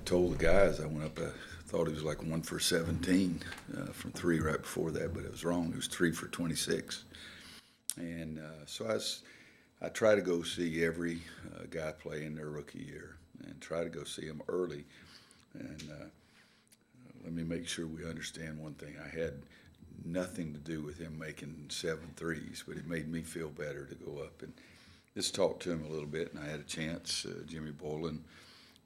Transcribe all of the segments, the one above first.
told the guys I went up. I thought he was like 1 for 17 from three right before that, but it was wrong. He was 3 for 26. And I try to go see every guy play in their rookie year and try to go see them early. And let me make sure we understand one thing. I had nothing to do with him making 7 threes, but it made me feel better to go up and just talk to him a little bit. And I had a chance. Jimmy Boylan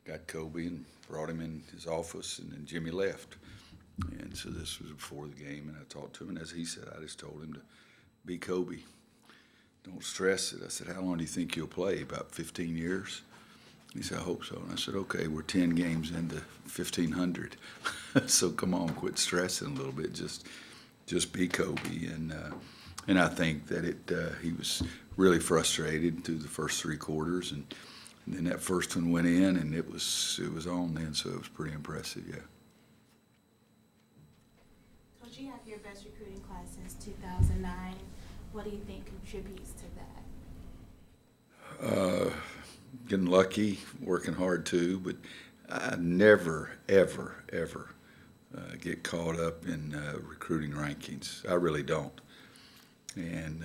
got Kobe and brought him in his office, and then Jimmy left. And so this was before the game, and I talked to him, and as he said, I just told him to be Kobe. Don't stress it. I said, how long do you think you'll play? About 15 years? He said, I hope so. And I said, okay, we're 10 games into 1,500. So come on, quit stressing a little bit. Just be Kobe. And I think that he was really frustrated through the first 3 quarters. And then that first one went in, and it was on then, so it was pretty impressive, yeah. Coach, you have your best recruiting class since 2009. What do you think contributes to that? Getting lucky, working hard too, but I never, ever, ever get caught up in recruiting rankings. I really don't. And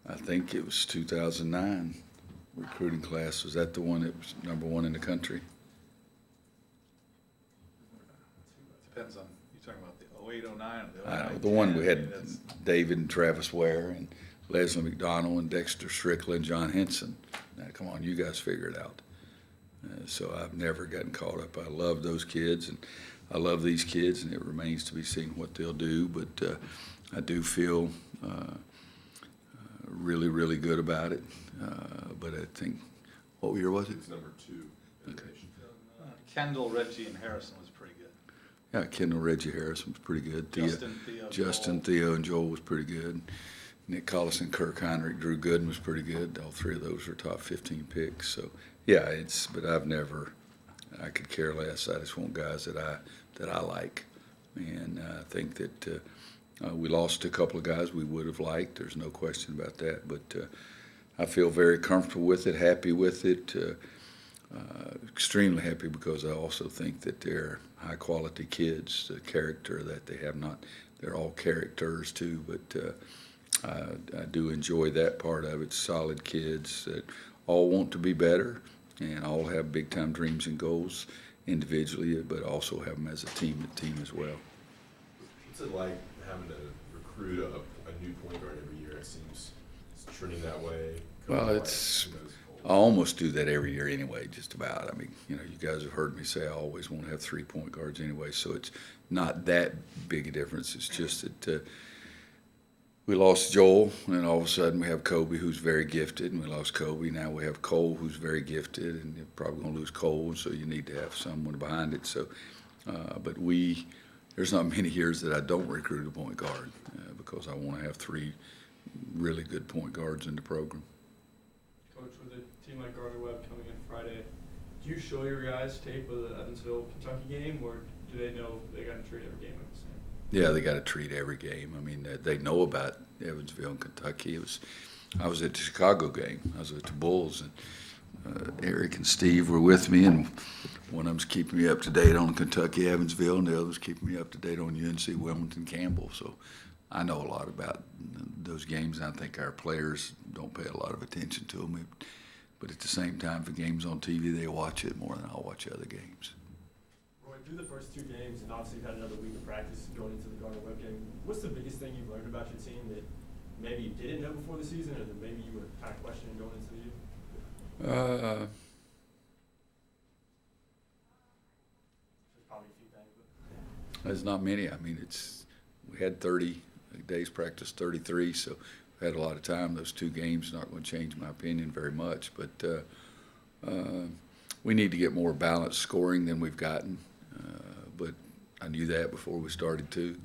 I think it was 2009 recruiting class. Was that the one that was number 1 in the country? Depends on, you're talking about the 08, 09 or the 09, I know, the one we had that's David and Travis Ware and Leslie McDonald and Dexter Strickland, John Henson. Now, come on, you guys figure it out. So I've never gotten caught up. I love those kids, and I love these kids, and it remains to be seen what they'll do. But I do feel really, really good about it. But I think, what year was it? It's number 2. Okay. Kendall, Reggie, and Harrison was pretty good. Yeah, Kendall, Reggie, Harrison was pretty good. Justin, Theo, and Joel was pretty good. Nick Collison, Kirk Heinrich, Drew Gooden was pretty good. All 3 of those were top 15 picks. So, yeah, but I could care less. I just want guys that I like. And I think that we lost a couple of guys we would have liked. There's no question about that. But I feel very comfortable with it, happy with it, extremely happy because I also think that they're high-quality kids, the character that they have they're all characters too, but I do enjoy that part of it. Solid kids that all want to be better and all have big-time dreams and goals individually, but also have them as a team as well. What's it like having to recruit a new point guard every year? It seems it's trending that way. Well, I almost do that every year anyway, just about. I mean, you guys have heard me say I always want to have 3 point guards anyway, so it's not that big a difference. It's just that we lost Joel, and all of a sudden we have Kobe, who's very gifted, and we lost Kobe. Now we have Cole, who's very gifted, and you're probably going to lose Cole, so you need to have someone behind it. So, but there's not many years that I don't recruit a point guard because I want to have 3 really good point guards in the program. Coach, with a team like Gardner-Webb coming in Friday, do you show your guys tape of the Evansville-Kentucky game, or do they know they got to treat every game like the same? Yeah, they got to treat every game. I mean, they know about Evansville and Kentucky. I was at the Chicago game. I was at the Bulls, and Eric and Steve were with me, and one of them's keeping me up to date on Kentucky, Evansville, and the other's keeping me up to date on UNC, Wilmington, Campbell. So I know a lot about those games, and I think our players don't pay a lot of attention to them. But at the same time, if a game's on TV, they watch it more than I'll watch other games. Roy, through the first 2 games, and obviously you've had another week of practice going into the Gardner-Webb game, what's the biggest thing you've learned about your team that maybe you didn't know before the season, or that maybe you were kind of questioning going into the year? There's probably a few things, but There's not many. I mean, we had 30 days practice, 33, so we had a lot of time. Those 2 games not going to change my opinion very much, but we need to get more balanced scoring than we've gotten. But I knew that before we started too.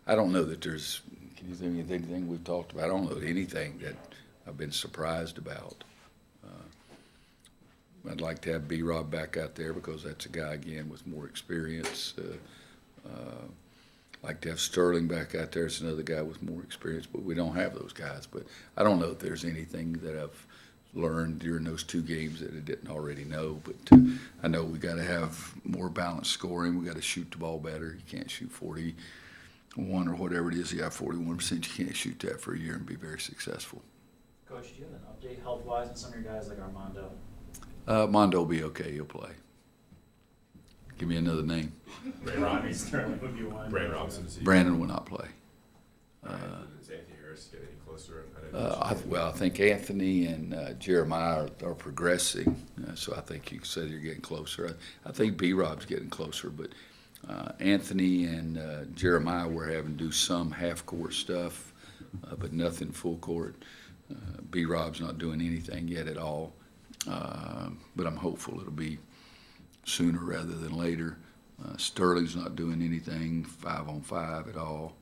I don't know that there's. Can you think of anything we've talked about? I don't know anything that I've been surprised about. I'd like to have B-Rob back out there because that's a guy, again, with more experience. I'd like to have Sterling back out there. It's another guy with more experience, but we don't have those guys. But I don't know if there's anything that I've learned during those 2 games that I didn't already know. But I know we got to have more balanced scoring. We got to shoot the ball better. You can't shoot 41 or whatever it is. You got 41%. You can't shoot that for a year and be very successful. Coach, do you have an update health-wise on some of your guys like Armando? Mondo will be okay. He'll play. Give me another name. Rodney Sterling would be one. Brandon Robinson, is he? Brandon will not play. Does Anthony Harris get any closer? I know I think Anthony and Jeremiah are progressing, so I think you said you're getting closer. I think B-Rob's getting closer, but Anthony and Jeremiah were having to do some half-court stuff, but nothing full court. B-Rob's not doing anything yet at all, but I'm hopeful it'll be sooner rather than later. Sterling's not doing anything 5-on-5 at all.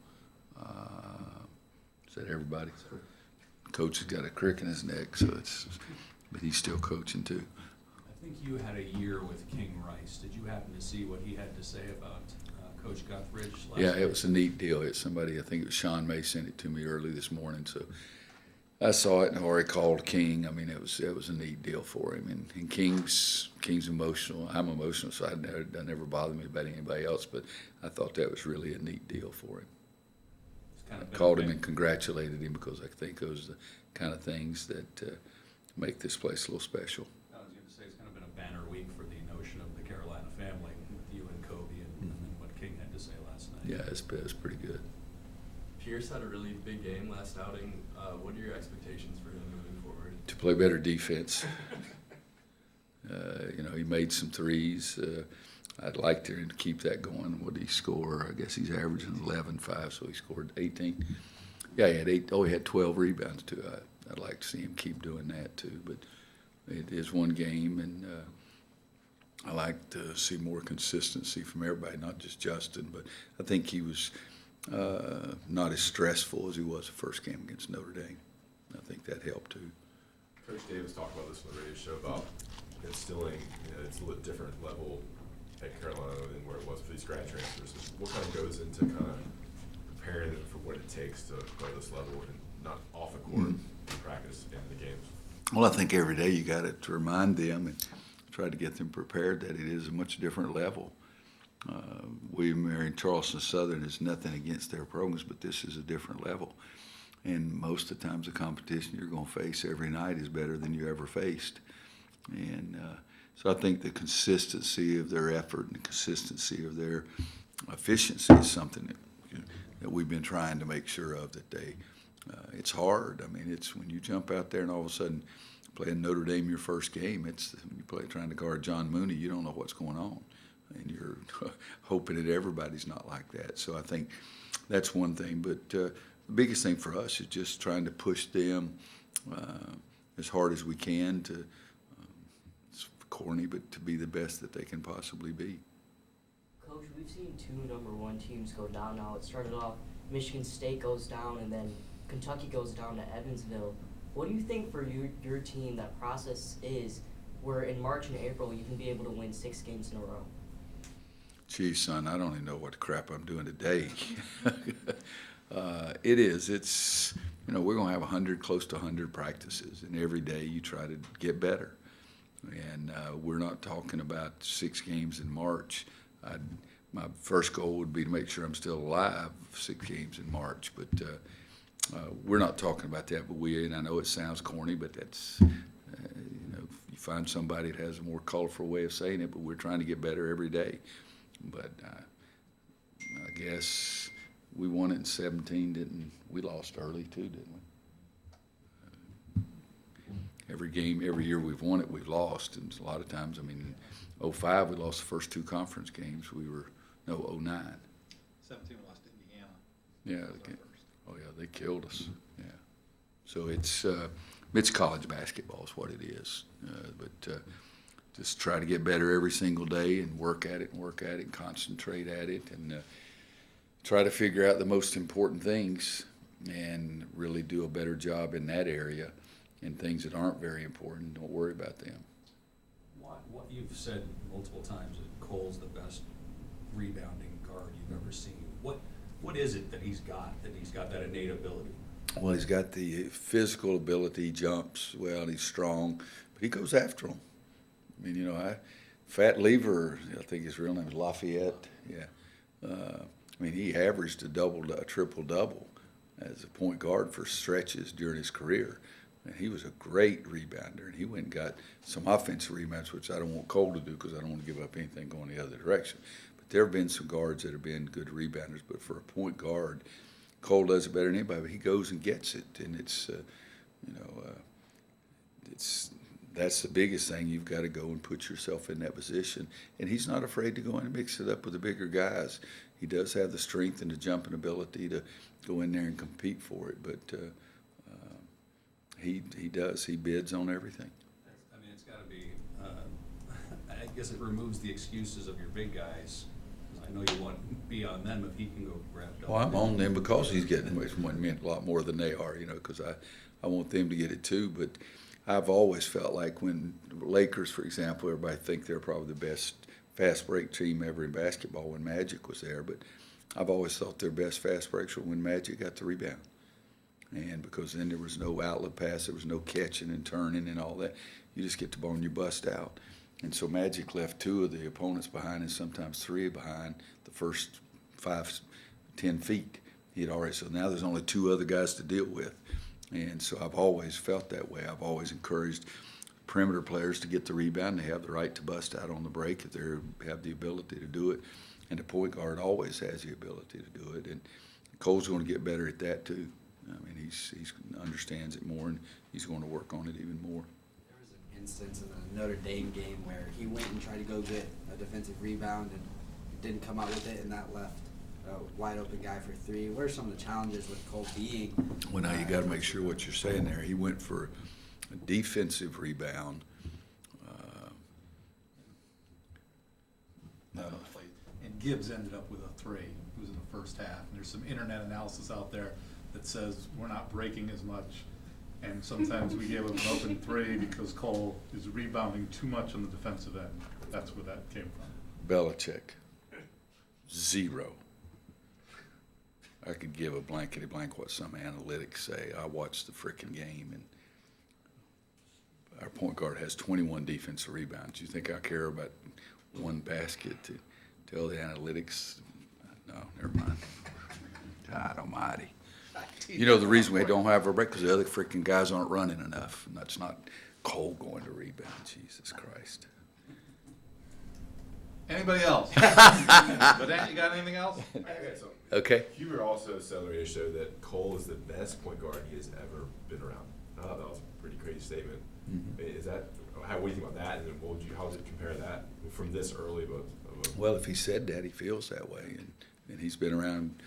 Is that everybody? Coach has got a crick in his neck, but he's still coaching too. I think you had a year with King Rice. Did you happen to see what he had to say about Coach Guthridge last Yeah, night? it was a neat deal. It's somebody, I think it was Sean May, sent it to me early this morning, so I saw it and already called King. I mean, it was a neat deal for him, and King's emotional. I'm emotional, so that never bothered me about anybody else, but I thought that was really a neat deal for him. It's kind of I been called a him bit- and congratulated him because I think those are the kind of things that make this place a little special. I was going to say it's kind of been a banner week for the notion of the Carolina family with you and Kobe and then what King had to say last night. Yeah, it's pretty good. Pierce had a really big game last outing. What are your expectations for him moving forward? To play better defense. He made some threes. I'd like to keep that going. What did he score? I guess he's averaging 11.5, so he scored 18. Yeah, he had 8. Oh, he had 12 rebounds too. I'd like to see him keep doing that too. But it is one game, and I like to see more consistency from everybody, not just Justin. But I think he was not as stressful as he was the first game against Notre Dame. I think that helped too. Coach Davis talked about this on the radio show about instilling, it's a little different level at Carolina than where it was for these grad transfers. What kind of goes into kind of preparing them for what it takes to play this level and not off the court in practice and the games? Well, I think every day you got to remind them and try to get them prepared that it is a much different level. William Mary and Charleston Southern is nothing against their programs, but this is a different level. And most of the times the competition you're going to face every night is better than you ever faced. And so I think the consistency of their effort and the consistency of their efficiency is something that we've been trying to make sure of, that they it's hard. I mean, it's when you jump out there and all of a sudden playing Notre Dame your first game, it's when you play trying to guard John Mooney, you don't know what's going on. And you're hoping that everybody's not like that. So I think that's one thing. But the biggest thing for us is just trying to push them as hard as we can to, it's corny, but to be the best that they can possibly be. Coach, we've seen 2 number 1 teams go down now. It started off, Michigan State goes down, and then Kentucky goes down to Evansville. What do you think for your team that process is, where in March and April you can be able to win 6 games in a row? Geez, son, I don't even know what crap I'm doing today. It is. It's, we're going to have 100, close to 100 practices, and every day you try to get better. And we're not talking about 6 games in March. My first goal would be to make sure I'm still alive 6 games in March. But we're not talking about that. But and I know it sounds corny, but that's, you find somebody that has a more colorful way of saying it, but we're trying to get better every day. But I guess we won it in 17, didn't we? Lost early too, didn't we? Every game, every year we've won it, we've lost. And a lot of times, in 05, we lost the first 2 conference games. 09. 17 we lost to Indiana. Yeah, That was our first. they killed us. Yeah. So it's college basketball is what it is. But just try to get better every single day and work at it and concentrate at it and try to figure out the most important things and really do a better job in that area. And things that aren't very important, don't worry about them. What you've said multiple times that Cole's the best rebounding guard you've ever seen. What is it that he's got that innate ability? Well, he's got the physical ability, he jumps well, he's strong, but he goes after them. I mean, Fat Lever, I think his real name is Lafayette, yeah. I mean, he averaged a triple-double as a point guard for stretches during his career. And he was a great rebounder, and he went and got some offensive rebounds, which I don't want Cole to do because I don't want to give up anything going the other direction. But there have been some guards that have been good rebounders, but for a point guard, Cole does it better than anybody, but he goes and gets it, and that's the biggest thing. You've got to go and put yourself in that position, and he's not afraid to go in and mix it up with the bigger guys. He does have the strength and the jumping ability to go in there and compete for it, but he does. He bids on everything. I mean, it's got to be, I guess it removes the excuses of your big guys. 'Cause I know you want to be on them if he can go grab double. Well, I'm on them because he's getting a lot more than they are, because I want them to get it too. But I've always felt like when Lakers, for example, everybody think they're probably the best fast break team ever in basketball when Magic was there. But I've always thought their best fast breaks were when Magic got the rebound. And because then there was no outlet pass, there was no catching and turning and all that. You just get the ball and you bust out. And so Magic left 2 of the opponents behind and sometimes 3 behind the first 5-10 feet. So now there's only 2 other guys to deal with. And so I've always felt that way. I've always encouraged perimeter players to get the rebound. They have the right to bust out on the break if they have the ability to do it. And the point guard always has the ability to do it. And Cole's going to get better at that too. I mean, he understands it more, and he's going to work on it even more. There was an instance in a Notre Dame game where he went and tried to go get a defensive rebound and didn't come out with it, and that left a wide open guy for 3. What are some of the challenges with Cole being? Well, now you got to make sure what you're saying there. He went for a defensive rebound. And Gibbs ended up with a 3. It was in the first half. And there's some internet analysis out there that says we're not breaking as much, and sometimes we gave him an open 3 because Cole is rebounding too much on the defensive end. That's where that came from. Belichick, 0. I could give a blankety blank what some analytics say. I watched the frickin' game, and our point guard has 21 defensive rebounds. You think I care about one basket to tell the analytics? No, never mind. God almighty. The reason we don't have a break because the other freaking guys aren't running enough. And that's not Cole going to rebound. Jesus Christ. Anybody else? But Dan, you got anything else? Okay. Hubert also said on the radio show that Cole is the best point guard he has ever been around. I thought that was a pretty crazy statement. Mm-hmm. Is that what do you think about that? And then how would you compare that from this early? Well, if he said that, he feels that way, and he's been around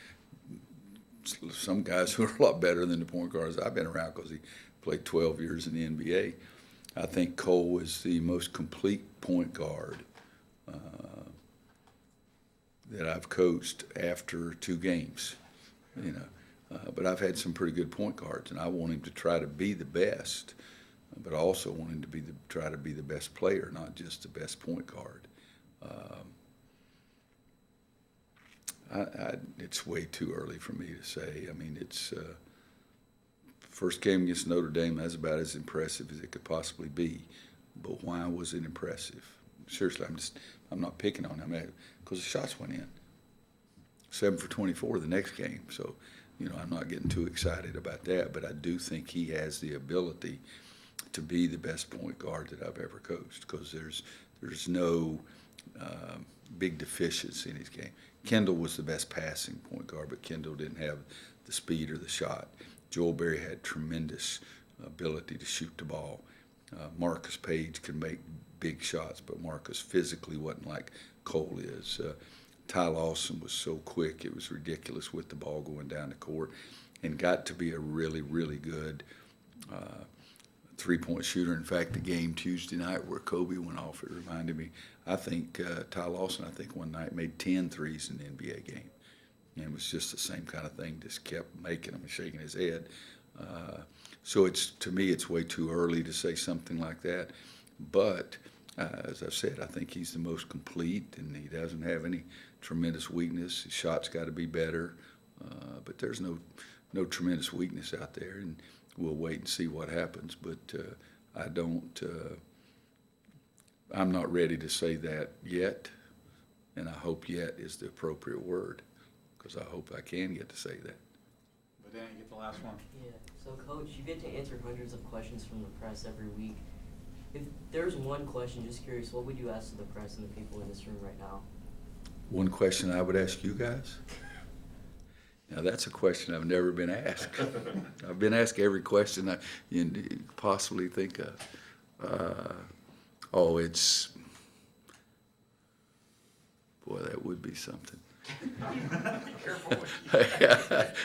some guys who are a lot better than the point guards I've been around because he played 12 years in the NBA. I think Cole was the most complete point guard that I've coached after 2 games, but I've had some pretty good point guards, and I want him to try to be the best, but I also want him to try to be the best player, not just the best point guard. It's way too early for me to say. I mean, it's first game against Notre Dame. That's about as impressive as it could possibly be. But why was it impressive? Seriously, I'm not picking on him because the shots went in. 7 for 24 the next game. So, I'm not getting too excited about that. But I do think he has the ability to be the best point guard that I've ever coached because there's no big deficiency in his game. Kendall was the best passing point guard, but Kendall didn't have the speed or the shot. Joel Berry had tremendous ability to shoot the ball. Marcus Page could make big shots, but Marcus physically wasn't like Cole is. Ty Lawson was so quick, it was ridiculous with the ball going down the court, and got to be a really, really good three-point shooter. In fact, the game Tuesday night where Kobe went off, it reminded me, I think Ty Lawson, one night made 10 threes in the NBA game. And it was just the same kind of thing, just kept making them and shaking his head. So to me, it's way too early to say something like that. But as I've said, I think he's the most complete, and he doesn't have any tremendous weakness. His shot's got to be better. But there's no no tremendous weakness out there, and we'll wait and see what happens. But I'm not ready to say that yet, and I hope yet is the appropriate word, because I hope I can get to say that. But then you get the last one. Yeah. So, Coach, you get to answer hundreds of questions from the press every week. If there's one question, just curious, what would you ask to the press and the people in this room right now? One question I would ask you guys? Now, that's a question I've never been asked. I've been asked every question you could possibly think of. Boy, that would be something.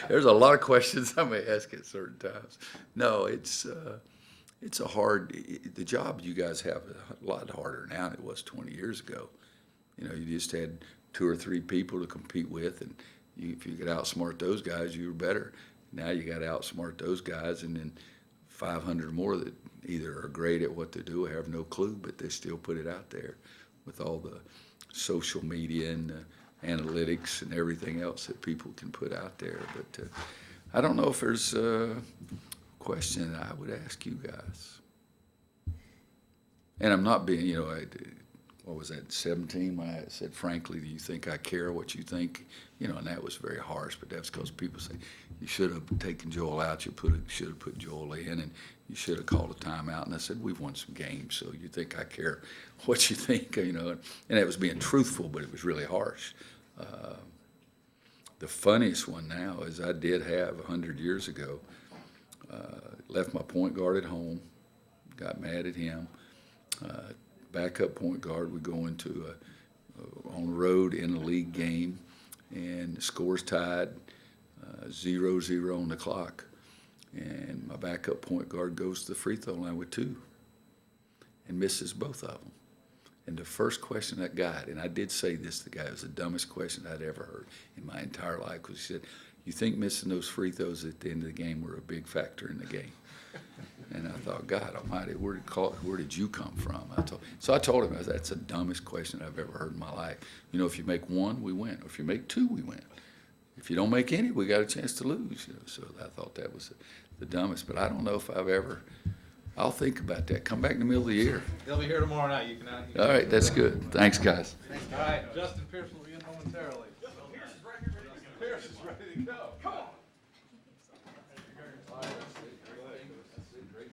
There's a lot of questions I may ask at certain times. No, it's the job you guys have a lot harder now than it was 20 years ago. You know, you just had 2 or 3 people to compete with, and if you could outsmart those guys, you were better. Now you got to outsmart those guys, and then 500 more that either are great at what they do or have no clue, but they still put it out there with all the social media and analytics and everything else that people can put out there. But I don't know if there's a question I would ask you guys. And I'm not being, what was that, 17, when I said, frankly, do you think I care what you think? And that was very harsh, but that's because people say, you should have taken Joel out, you should have put Joel in, and you should have called a timeout. And I said, we've won some games, so you think I care what you think, and it was being truthful, but it was really harsh. The funniest one now is I did have 100 years ago, left my point guard at home, got mad at him. Backup point guard, we go into on the road in a league game, and the score's tied, 0-0 on the clock, and my backup point guard goes to the free throw line with 2 and misses both of them. And the first question that got, and I did say this to the guy, it was the dumbest question I'd ever heard in my entire life, because he said, you think missing those free throws at the end of the game were a big factor in the game? And I thought, God almighty, where did you come from? So I told him, that's the dumbest question I've ever heard in my life. If you make 1, we win. Or if you make 2, we win. If you don't make any, we got a chance to lose. So I thought that was the dumbest. But I don't know if I'll think about that. Come back in the middle of the year. They'll be here tomorrow night. You can. All right, that's good. Thanks, guys. All right, Justin Pearson will be in momentarily. Pierce is ready to go. Come on.